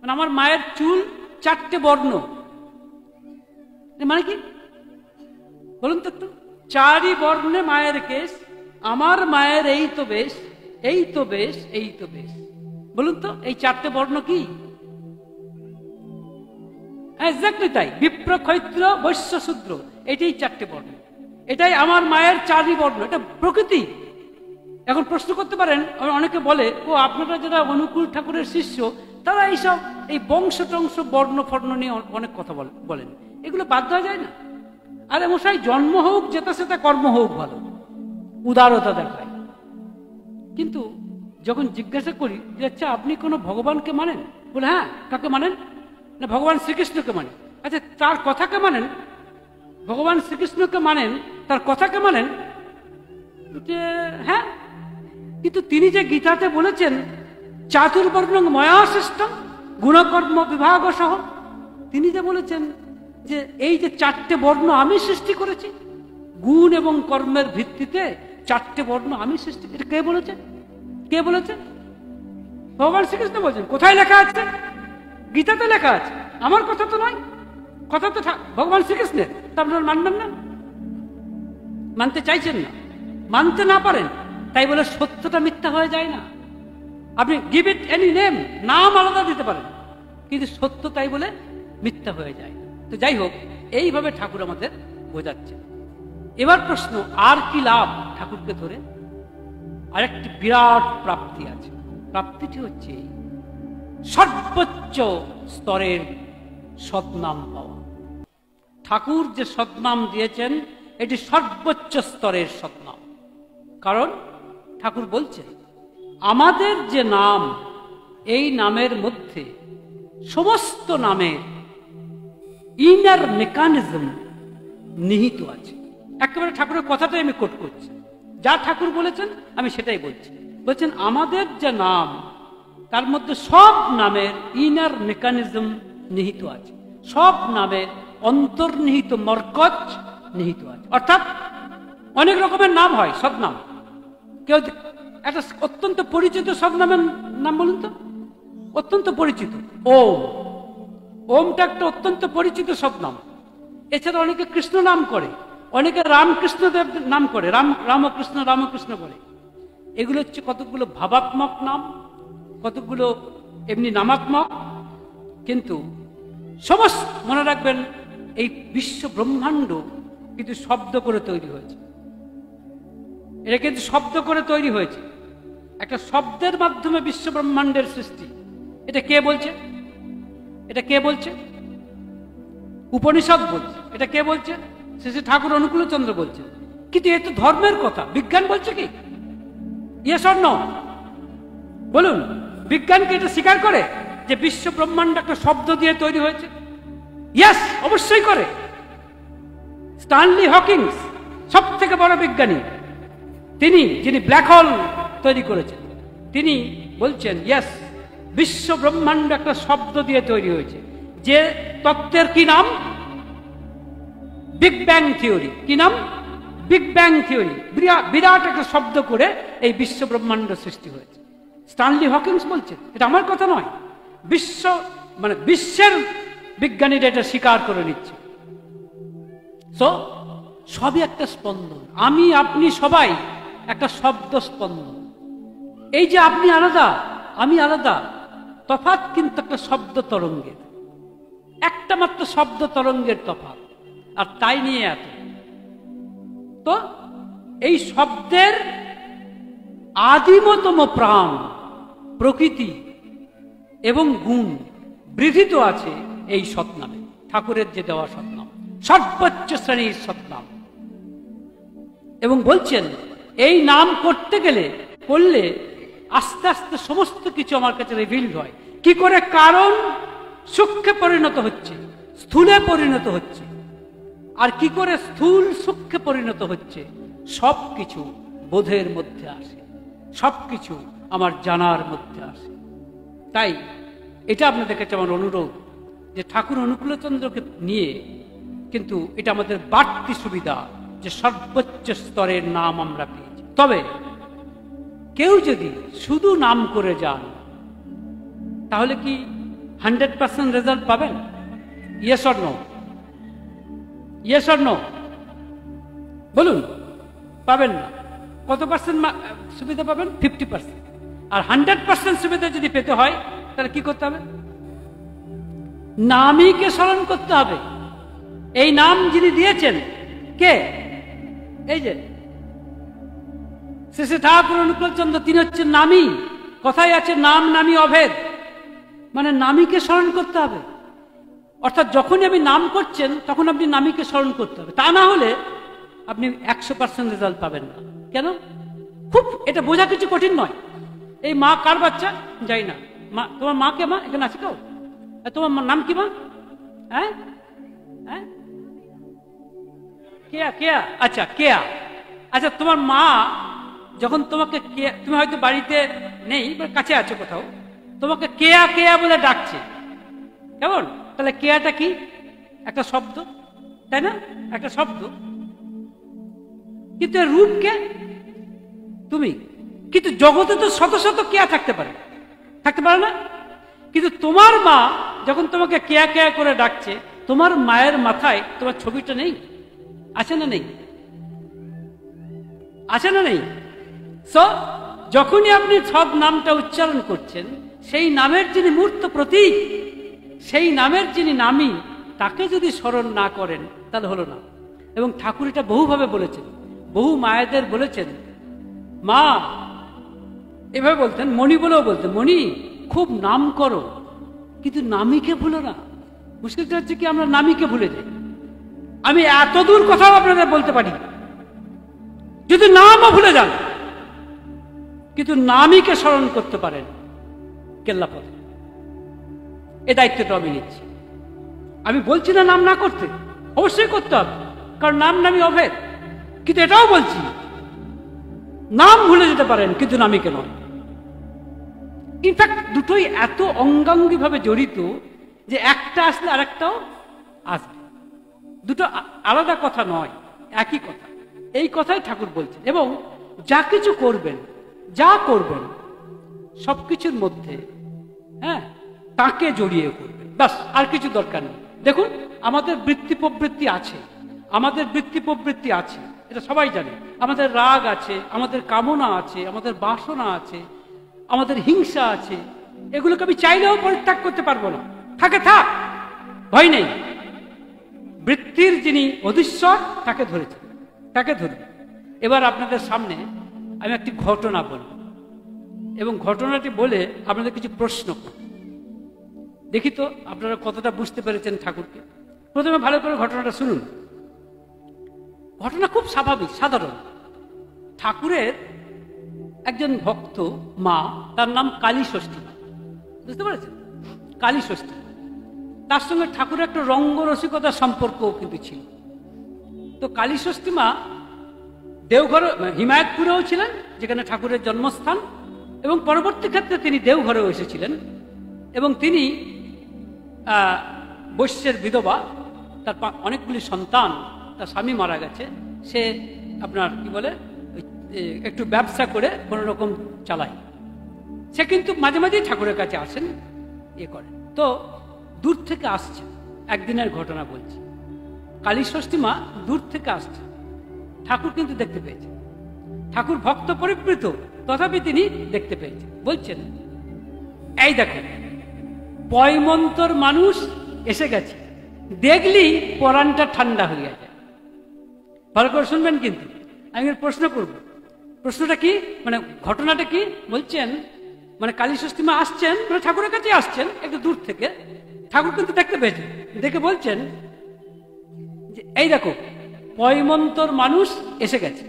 মানে আমার মায়ের চুল 4টে বর্ণ, মানে কি বলুন তো একটু? 4ই বর্ণে মায়ের কেশ, আমার মায়ের এই তো বেশ, এই তো বেশ, এই তো বেশ। বলুন তো এই 4টে বর্ণ কি? এক্স্যাক্টলি তাই, বিপ্র, ক্ষৈত্র, বৈশ্য, শূদ্র, এটাই 4টে বর্ণ, এটাই আমার মায়ের 4ই বর্ণ, এটা প্রকৃতি। এখন প্রশ্ন করতে পারেন, অনেকে বলে ও আপনারা যারা অনুকূল ঠাকুরের শিষ্য তারা এইসব এই বংশ টংশ বর্ণ ফর্ণ নিয়ে অনেক কথা বলেন, এগুলো বাদ দেওয়া যায় না? আরে মশাই, জন্ম হোক যেটা সেটা, কর্ম হোক ভালো, উদারতা দেখায়। কিন্তু যখন জিজ্ঞাসা করি যে আচ্ছা আপনি কোনো ভগবানকে মানেন, বলে হ্যাঁ। কাকে মানেন? না ভগবান শ্রীকৃষ্ণকে মানেন। আচ্ছা তার কথাকে মানেন? ভগবান শ্রীকৃষ্ণকে মানেন, তার কথাকে মানেন? যে হ্যাঁ, কিন্তু তিনি যে গীতাতে বলেছেন চাতুর্বর্ণং ময়া সৃষ্টং গুণকর্ম বিভাগ সহ, তিনি যে বলেছেন যে এই যে 4টে বর্ণ আমি সৃষ্টি করেছি, গুণ এবং কর্মের ভিত্তিতে 4টে বর্ণ আমি সৃষ্টি, এটা কে বলেছে? কে বলেছে? ভগবান শ্রীকৃষ্ণ বলছেন। কোথায় লেখা আছে? গীতাতে লেখা আছে, আমার কথা তো নয়, কথা তো ভগবান শ্রীকৃষ্ণের। তা আপনারা মানবেন না, মানতে চাইছেন না, মানতে না পারেন, তাই বলে সত্যটা মিথ্যা হয়ে যায় না। আপনি গিভ ইট এনি নেম, নাম আলাদা দিতে পারেন, কিন্তু সত্য তাই বলে মিথ্যা হয়ে যায়। তো যাই হোক, এইভাবে ঠাকুর আমাদের বোঝাচ্ছে। এবার প্রশ্ন, আর কি লাভ ঠাকুরকে ধরে? আরেকটি বিরাট প্রাপ্তি আছে। প্রাপ্তিটি হচ্ছে সর্বোচ্চ স্তরের সদ্নাম পাওয়া। ঠাকুর যে সদ্নাম দিয়েছেন এটি সর্বোচ্চ স্তরের সদ্নাম। কারণ ঠাকুর বলছেন আমাদের যে নাম, এই নামের মধ্যে সমস্ত নামের ইনার মেকানিজম নিহিত আছে। একেবারে ঠাকুরের কথাটাই আমি কোট করছি, যা ঠাকুর বলেছেন আমি সেটাই বলছি। বলছেন আমাদের যে নাম, তার মধ্যে সব নামের ইনার মেকানিজম নিহিত আছে, সব নামের অন্তর্নিহিত মর্কজ নিহিত আছে। অর্থাৎ অনেক রকমের নাম হয়, সদ্নাম। কেউ একটা অত্যন্ত পরিচিত সদ্নামের নাম বলুন তো, অত্যন্ত পরিচিত ওম। ওমটা একটা অত্যন্ত পরিচিত সদ্নাম। এছাড়া অনেকে কৃষ্ণ নাম করে, অনেকে রামকৃষ্ণ দেব নাম করে, রামকৃষ্ণ রামকৃষ্ণ করে। এগুলো হচ্ছে কতগুলো ভাবাত্মক নাম, কতগুলো এমনি নামাত্মক। কিন্তু সমস্ত মনে রাখবেন, এই বিশ্ব ব্রহ্মাণ্ড কিন্তু শব্দ করে তৈরি হয়েছে। এটা কিন্তু শব্দ করে তৈরি হয়েছে, একটা শব্দের মাধ্যমে বিশ্ব ব্রহ্মাণ্ডের সৃষ্টি। এটা কে বলছে? এটা কে বলছে? উপনিষদ বলছে। এটা কে বলছে? শ্রী ঠাকুর অনুকূলচন্দ্র বলছে। কিন্তু এ তো ধর্মের কথা, বিজ্ঞান বলছে কি? ইয়েস অর নো বলুন। বিজ্ঞান কি এটা স্বীকার করে যে বিশ্ব ব্রহ্মাণ্ড একটা শব্দ দিয়ে তৈরি হয়েছে? ইয়েস, অবশ্যই করে। স্ট্যানলি হকিংস সব থেকে বড় বিজ্ঞানী, তিনি যিনি ব্ল্যাক হোল তৈরি করেছেন, তিনি বলছেন ইয়েস, বিশ্ব ব্রহ্মাণ্ড একটা শব্দ দিয়ে তৈরি হয়েছে। যে তত্ত্বের কি নাম? Big bang theory. কি নাম? Big bang theory. বিরাট একটা শব্দ করে এই বিশ্ব ব্রহ্মাণ্ড সৃষ্টি হয়েছে। স্ট্যানলি হকিংস বলছেন, এটা আমার কথা নয়, বিশ্বের বিজ্ঞানীরা এটা স্বীকার করে নিচ্ছে। সো সবই একটা স্পন্দন। আমি আপনি সবাই একটা শব্দ স্পন্দন। এই যে আপনি আলাদা, আমি আলাদা, তফাৎ কিন্তু একটা শব্দ তরঙ্গের, একটা মাত্র শব্দ তরঙ্গের তফাৎ, আর তাই নিয়ে এত। তো এই শব্দের আদিমতম প্রাণ প্রকৃতি এবং গুণ বৃদ্ধিত আছে এই সৎনামে, ঠাকুরের যে দেওয়া সৎনাম, সর্বোচ্চ শ্রেণীর সৎনাম। এবং বলছেন এই নাম করতে গেলে, করলে আস্তে আস্তে সমস্ত কিছু আমার কাছে রিভিলড হয়। কি করে? কারণ সূক্ষ্মে পরিণত হচ্ছে, স্থূলে পরিণত হচ্ছে। আর কি করে স্থূল সূক্ষ্মে পরিণত হচ্ছে? সবকিছু বোধের মধ্যে আসে, সবকিছু আমার জানার মধ্যে আসে। তাই এটা আপনাদের কাছে আমার অনুরোধ যে ঠাকুর অনুকূলচন্দ্রকে নিয়ে, কিন্তু এটা আমাদের বাড়তি সুবিধা যে সর্বোচ্চ স্তরের নাম আমরা পেয়েছি। তবে কেউ যদি শুধু নাম করে যান, তাহলে কি 100% রেজাল্ট পাবেন? Yes or no? Yes or no বলুন। পাবেন না। কত পার্সেন্ট সুবিধা পাবেন? 50%। আর 100% সুবিধা যদি পেতে হয় তাহলে কি করতে হবে? নামীকে স্মরণ করতে হবে। এই নাম যিনি দিয়েছেন কে? এই যে শ্রী শ্রী ঠাকুর অনুকূল চন্দ্র, তিনি হচ্ছেন নামী। কথায় আছে নাম নামী অভেদ, মানে নামীকে স্মরণ করতে হবে। অর্থাৎ যখনই আপনি নাম করছেন তখন আপনি নামীকে স্মরণ করতে হবে, তা না হলে আপনি 100% রেজাল্ট পাবেন না। কেন? খুব এটা বোঝা কিছু কঠিন নয়। এই মা কার বাচ্চা? যাই না। মা, তোমার মা কে? মা এখানে আছে কেউ? তোমার নাম কি মা? হ্যাঁ হ্যাঁ, কেয়া। কেয়া, আচ্ছা কেয়া। আচ্ছা, তোমার মা যখন তোমাকে, তুমি হয়তো বাড়িতে নেই বা কাছে আছো কোথাও, তোমাকে কেয়া কেয়া বলে ডাকছে, কেমন? তাহলে কেয়াটা কি? একটা শব্দ, তাই না? একটা শব্দ। কিন্তু রূপ কে? তুমি। কিন্তু জগতে তো শত শত কেয়া থাকতে পারে, থাকতে পারে না? কিন্তু তোমার মা যখন তোমাকে কেয়া কেয়া করে ডাকছে, তোমার মায়ের মাথায় তোমার ছবিটা নেই? আছে না নেই? আছে না নেই? সো যখনই আপনি সব নামটা উচ্চারণ করছেন, সেই নামের যিনি মূর্ত প্রতীক, সেই নামের যিনি নামী, তাকে যদি স্মরণ না করেন তাহলে হলো না। এবং ঠাকুর এটা বহুভাবে বলেছেন, বহু মায়েদের বলেছেন। মা এভাবে বলতেন, মণি বলেও বলতেন, মণি খুব নাম করো কিন্তু নামীকে ভুলো না। মুশকিলটা হচ্ছে কি, আমরা নামীকে ভুলে যাই। আমি এত দূর কথাও আপনাদের বলতে পারি, যদি নামও ভুলে যান কিন্তু নামীকে স্মরণ করতে পারেন, কেল্লাপথে। এই দায়িত্বটা আমি নিচ্ছি। আমি বলছি না নাম না করতে, অবশ্যই করতে হবে, কারণ নাম নামী অভেদ। কিন্তু এটাও বলছি, নাম ভুলে যেতে পারেন কিন্তু নামীকে নয়। ইনফ্যাক্ট দুটোই এত অঙ্গাঙ্গি ভাবে জড়িত যে একটা আসলে আরেকটাও আসবে। দুটো আলাদা কথা নয়, একই কথা। এই কথাই ঠাকুর বলছেন। এবং যা কিছু করবেন, যা করবেন, সবকিছুর মধ্যে হ্যাঁ তাকে জড়িয়ে করবেন, বাস। আর কিছু দরকার নেই। দেখুন, আমাদের বৃত্তি প্রবৃত্তি আছে, আমাদের বৃত্তি প্রবৃত্তি আছে, এটা সবাই জানে। আমাদের রাগ আছে, আমাদের কামনা আছে, আমাদের বাসনা আছে, আমাদের হিংসা আছে। এগুলোকে আমি চাইলেও পরিত্যাগ করতে পারবো না। থাকে থাক, ভয় নেই। বৃত্তির যিনি অধীশ্বর তাকে ধরেছেন, তাকে ধরুন। এবার আপনাদের সামনে আমি একটি ঘটনা বলব, এবং ঘটনাটি বলে আপনাদের কিছু প্রশ্ন করব। দেখি তো আপনারা কতটা বুঝতে পেরেছেন ঠাকুরকে। প্রথমে ভালো করে ঘটনাটা শুনুন। ঘটনা খুব স্বাভাবিক, সাধারণ। ঠাকুরের একজন ভক্ত মা, তার নাম কালী ষষ্ঠী, বুঝতে পেরেছেন? কালী ষষ্ঠী। তার সঙ্গে ঠাকুরের একটা রঙ্গরসিকতার সম্পর্কও কিন্তু ছিল। তো কালী ষষ্ঠী মা দেওঘর, হিমায়তপুরেও ছিলেন, যেখানে ঠাকুরের জন্মস্থান, এবং পরবর্তী ক্ষেত্রে তিনি দেওঘরেও এসেছিলেন। এবং তিনি বৈশ্যের বিধবা, তার অনেকগুলি সন্তান, তার স্বামী মারা গেছে, সে আপনার কি বলে একটু ব্যবসা করে কোনো রকম চালায়। সে কিন্তু মাঝে মাঝেই ঠাকুরের কাছে আসেন, ইয়ে করেন। তো দূর থেকে আসছে, একদিনের ঘটনা বলছি। কালী ষষ্ঠী মা দূর থেকে আসছে, ঠাকুর কিন্তু দেখতে পেয়েছে। ঠাকুর ভক্ত পরিবৃত, তথাপি তিনি দেখতে পেয়েছেন। বলছেন, এই দেখেন, পয়মন্তর মানুষ এসে গেছে, দেখলি পরাণটা ঠান্ডা হয়ে যায়। ভালো করে শুনবেন কিন্তু, আমি প্রশ্ন করব। প্রশ্নটা কি, মানে ঘটনাটা কি বলছেন? মানে কালী ষষ্ঠী মা আসছেন, মানে ঠাকুরের কাছে আসছেন একটু দূর থেকে, ঠাকুর কিন্তু দেখতে পেয়েছেন। দেখে বলছেন যে, এই দেখো, পয়মন্তর মানুষ এসে গেছে,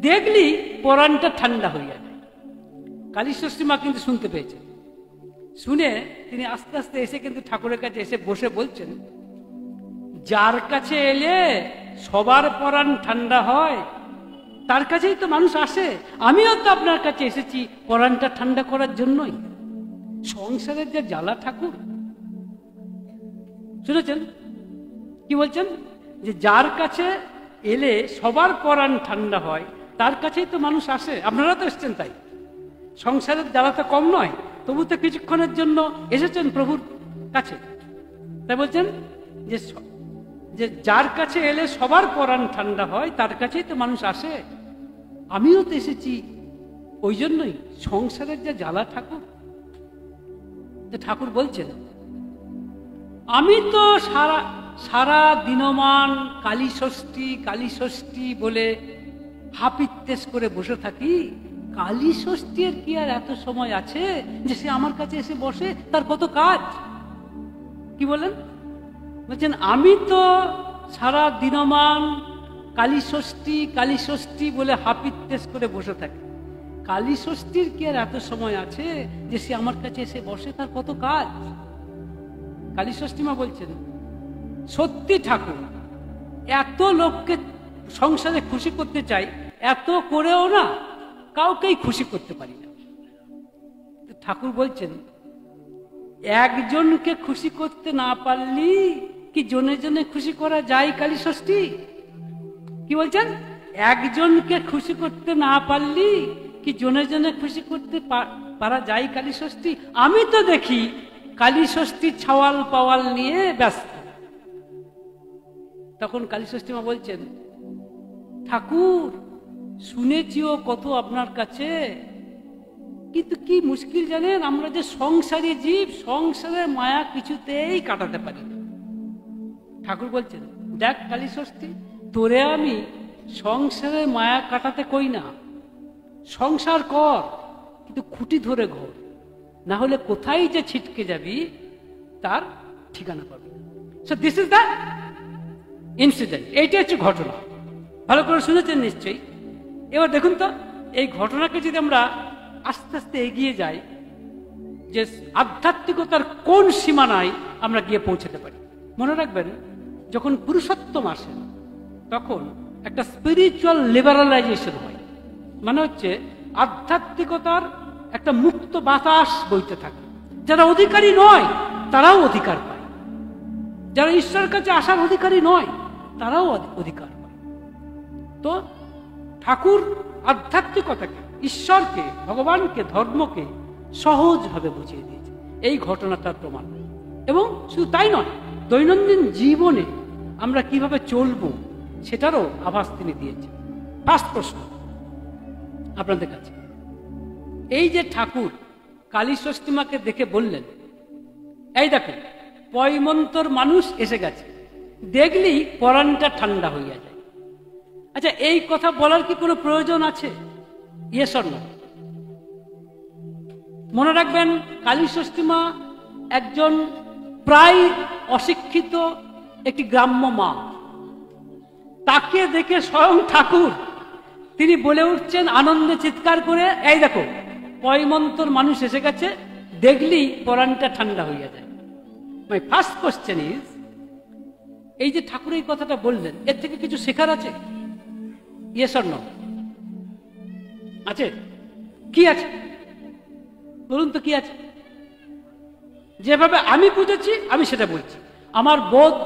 দেখলি পরাণটা ঠান্ডা হয়ে যায়। কালী ষষ্ঠী মা কিন্তু শুনতে পেয়েছেন। শুনে তিনি আস্তে আস্তে এসে কিন্তু ঠাকুরের কাছে এসে বসে বলছেন, যার কাছে এলে সবার পরাণ ঠান্ডা হয়, তার কাছেই তো মানুষ আসে। আমিও তো আপনার কাছে এসেছি পরাণটা ঠান্ডা করার জন্যই। সংসারের যে জ্বালা ঠাকুর, শুনেছেন কি বলছেন? যে যার কাছে এলে সবার পরাণ ঠান্ডা হয়, তার কাছেই তো মানুষ আসে। আপনারা তো এসছেন, তাই সংসারের জ্বালা তো কম নয়, তবু তো কিছুক্ষণের জন্য এসেছেন প্রভুর কাছে। তাই বলছেন যে যে যার কাছে এলে সবার পরাণ ঠান্ডা হয়, তার কাছেই তো মানুষ আসে। আমিও তো এসেছি ওই জন্যই, সংসারের যে জ্বালা ঠাকুর। ঠাকুর বলছেন আমি তো সারা সারা দিনমান কালী ষষ্ঠী বলে হাপিত্তেশ করে বসে থাকি। কালী ষষ্ঠীর কি আর এত সময় আছে যে সে আমার কাছে এসে বসে? তার কত কাজ। কি বলেন? বলছেন আমি তো সারা দিনমান কালী ষষ্ঠী বলে হাপিত্তেশ করে বসে থাকি। কালী ষষ্ঠীর কি আর এত সময় আছে যে সে আমার কাছে এসে বসে? তার কত কাজ। কালী ষষ্ঠী মা বলছেন সত্যি ঠাকুর, এত লোককে সংসারে খুশি করতে চাই, এত করেও না কাউকেই খুশি করতে পারি না। ঠাকুর বলছেন একজনকে খুশি করতে না পারলি কি জনে জনে খুশি করা যায় কালী ষষ্ঠী? কি বলছেন? একজনকে খুশি করতে না পারলি কি জনে জনে খুশি করতে পারা যায় কালী ষষ্ঠী? আমি তো দেখি কালী ষষ্ঠী ছাওয়াল পাওয়াল নিয়ে ব্যস্ত। তখন কালী ষষ্ঠী মা বলছেন ঠাকুর শুনেছিও কত আপনার কাছে, কিন্তু কি মুশকিল জানেন, আমরা যে সংসারী জীব, সংসারের মায়া কিছুতেই কাটাতে পারি না। ঠাকুর বলছেন দেখ কালী ষষ্ঠী, তোরে আমি সংসারের মায়া কাটাতে কই না, সংসার কর কিন্তু খুঁটি ধরে ঘর, না হলে কোথায় যে ছিটকে যাবি তার ঠিকানা পাবি। So this is the incident. এইটা হচ্ছে ঘটনা। ভালো করে শুনেছেন নিশ্চয়ই। এবার দেখুন তো এই ঘটনাকে যদি আমরা আস্তে আস্তে এগিয়ে যাই, যে আধ্যাত্মিকতার কোন সীমানায় আমরা গিয়ে পৌঁছতে পারি। মনে রাখবেন যখন পুরুষোত্তম আসেন তখন একটা স্পিরিচুয়াল লিবারালাইজেশন হয়, মানে হচ্ছে আধ্যাত্মিকতার একটা মুক্ত বাতাস বইতে থাকে। যারা অধিকারী নয় তারাও অধিকার পায়, যারা ঈশ্বরের কাছে আসার অধিকারী নয় তারাও অধিকার পায়। তো ঠাকুর আধ্যাত্মিকতাকে, ঈশ্বরকে, ভগবানকে, ধর্মকে সহজভাবে বুঝিয়ে দিয়েছে। এই ঘটনা তার প্রমাণ। এবং শুধু তাই নয়, দৈনন্দিন জীবনে আমরা কিভাবে চলবো সেটারও আভাস তিনি দিয়েছেন। ফার্স্ট প্রশ্ন আপনাদের কাছে, এই যে ঠাকুর কালী ষষ্ঠী মাকে দেখে বললেন এই দেখো পয়মন্তর মানুষ এসে গেছে, দেখলি পরাণটা ঠান্ডা হইয়া যায়। আচ্ছা এই কথা বলার কি কোনো প্রয়োজন আছে? Yes or no? মনে রাখবেন কালী ষষ্ঠী মা একজন প্রায় অশিক্ষিত একটি গ্রাম্য মা। তাকে দেখে স্বয়ং ঠাকুর তিনি বলে উঠছেন আনন্দে চিৎকার করে, এই দেখো পয়মন্তর মানুষ এসে গেছে, দেখলি পরাণটা ঠান্ডা হইয়া যায়। মাই ফার্স্ট কোশ্চেন ইজ, এই যে ঠাকুর এই কথাটা বললেন এর থেকে কিছু শেখার আছে? Yes or no? আছে? কি আছে বলুন তো, কি আছে? যেভাবে আমি বুঝেছি আমি সেটা বলছি। আমার বোধ,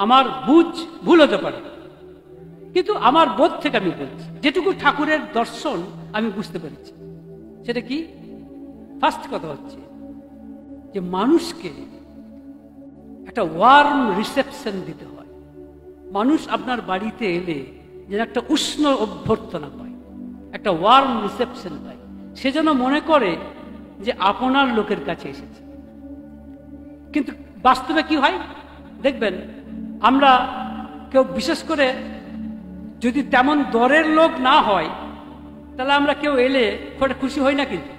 আমার বুঝ ভুল হতে পারে, কিন্তু আমার বোধ থেকে আমি বলছি। যেটুকু ঠাকুরের দর্শন আমি বুঝতে পেরেছি সেটা কি? ফার্স্ট কথা হচ্ছে যে মানুষকে একটা ওয়ার্ম রিসেপশন দিতে হয়। মানুষ আপনার বাড়িতে এলে যেন একটা উষ্ণ অভ্যর্থনা পায়, একটা ওয়ার্ম রিসেপশন পায়, সে যেন মনে করে যে আপনার লোকের কাছে এসেছে। কিন্তু বাস্তবে কি হয় দেখবেন, আমরা কেউ বিশেষ করে যদি তেমন দরের লোক না হয় তাহলে আমরা কেউ এলে খুব খুশি হই না, কিন্তু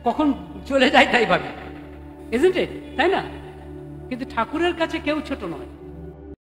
কখন চলে যায় তাই ভাবে, ইজন্ট ইট? তাই না? কিন্তু ঠাকুরের কাছে কেউ ছোট নয়।